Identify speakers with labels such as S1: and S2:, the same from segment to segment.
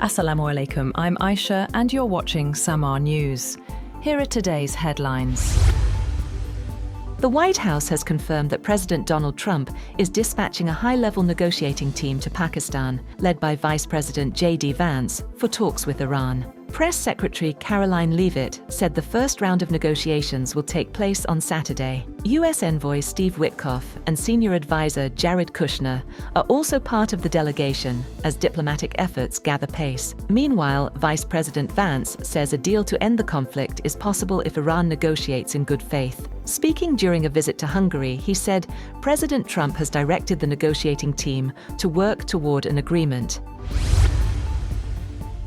S1: Assalamu alaikum, I'm Aisha and you're watching Samaa News. Here are today's headlines. The White House has confirmed that President Donald Trump is dispatching a high-level negotiating team to Pakistan, led by Vice President JD Vance, for talks with Iran. Press Secretary Caroline Leavitt said the first round of negotiations will take place on Saturday. U.S. Envoy Steve Witkoff and Senior Advisor Jared Kushner are also part of the delegation as diplomatic efforts gather pace. Meanwhile, Vice President Vance says a deal to end the conflict is possible if Iran negotiates in good faith. Speaking during a visit to Hungary, he said President Trump has directed the negotiating team to work toward an agreement.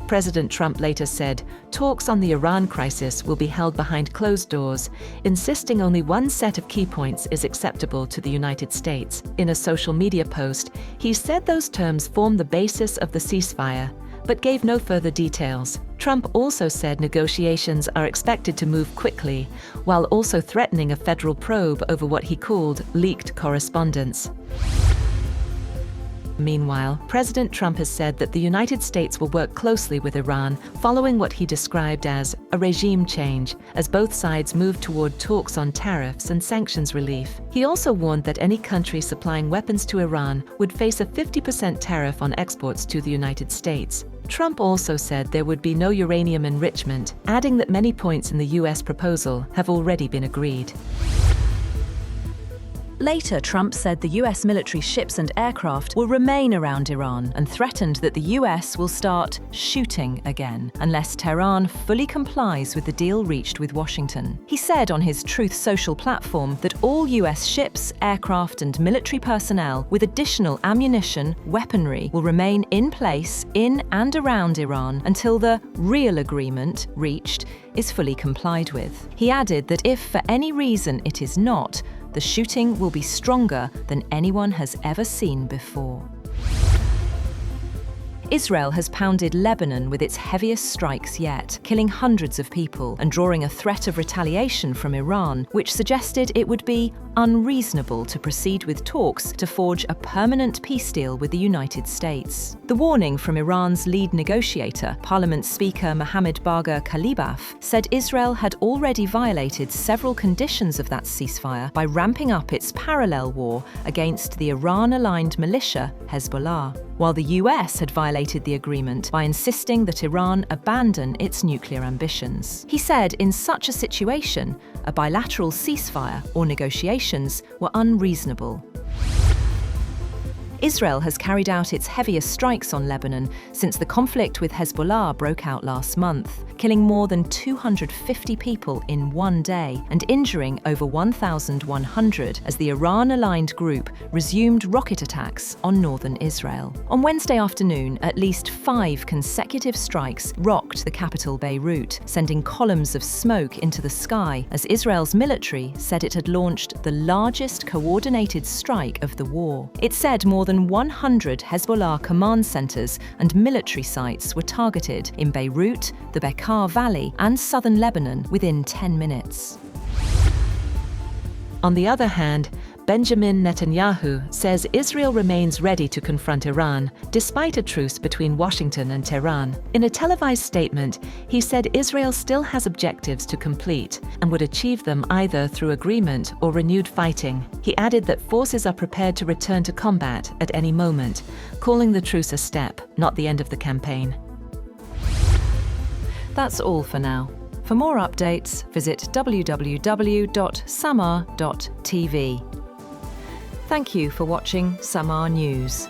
S1: President Trump later said talks on the Iran crisis will be held behind closed doors, insisting only one set of key points is acceptable to the United States. In a social media post, he said those terms form the basis of the ceasefire, but gave no further details. Trump also said negotiations are expected to move quickly, while also threatening a federal probe over what he called leaked correspondence. Meanwhile, President Trump has said that the United States will work closely with Iran following what he described as a regime change, as both sides move toward talks on tariffs and sanctions relief. He also warned that any country supplying weapons to Iran would face a 50% tariff on exports to the United States. Trump also said there would be no uranium enrichment, adding that many points in the U.S. proposal have already been agreed.
S2: Later, Trump said the US military ships and aircraft will remain around Iran and threatened that the US will start shooting again unless Tehran fully complies with the deal reached with Washington. He said on his Truth Social platform that all US ships, aircraft and military personnel with additional ammunition, weaponry will remain in place in and around Iran until the real agreement reached is fully complied with. He added that if for any reason it is not, the shooting will be stronger than anyone has ever seen before. Israel has pounded Lebanon with its heaviest strikes yet, killing hundreds of people and drawing a threat of retaliation from Iran, which suggested it would be unreasonable to proceed with talks to forge a permanent peace deal with the United States. The warning from Iran's lead negotiator, Parliament Speaker Mohammad Bagher Khalibaf, said Israel had already violated several conditions of that ceasefire by ramping up its parallel war against the Iran-aligned militia Hezbollah, while the US had violated the agreement by insisting that Iran abandon its nuclear ambitions. He said in such a situation, a bilateral ceasefire or negotiations were unreasonable. Israel has carried out its heaviest strikes on Lebanon since the conflict with Hezbollah broke out last month, killing more than 250 people in one day and injuring over 1,100 as the Iran-aligned group resumed rocket attacks on northern Israel. On Wednesday afternoon, at least 5 consecutive strikes rocked the capital Beirut, sending columns of smoke into the sky as Israel's military said it had launched the largest coordinated strike of the war. It said more than 100 Hezbollah command centers and military sites were targeted in Beirut, the Bekaa Valley, and southern Lebanon within 10 minutes.
S1: On the other hand, Benjamin Netanyahu says Israel remains ready to confront Iran, despite a truce between Washington and Tehran. In a televised statement, he said Israel still has objectives to complete and would achieve them either through agreement or renewed fighting. He added that forces are prepared to return to combat at any moment, calling the truce a step, not the end of the campaign.
S2: That's all for now. For more updates, visit www.samaa.tv. Thank you for watching Samaa News.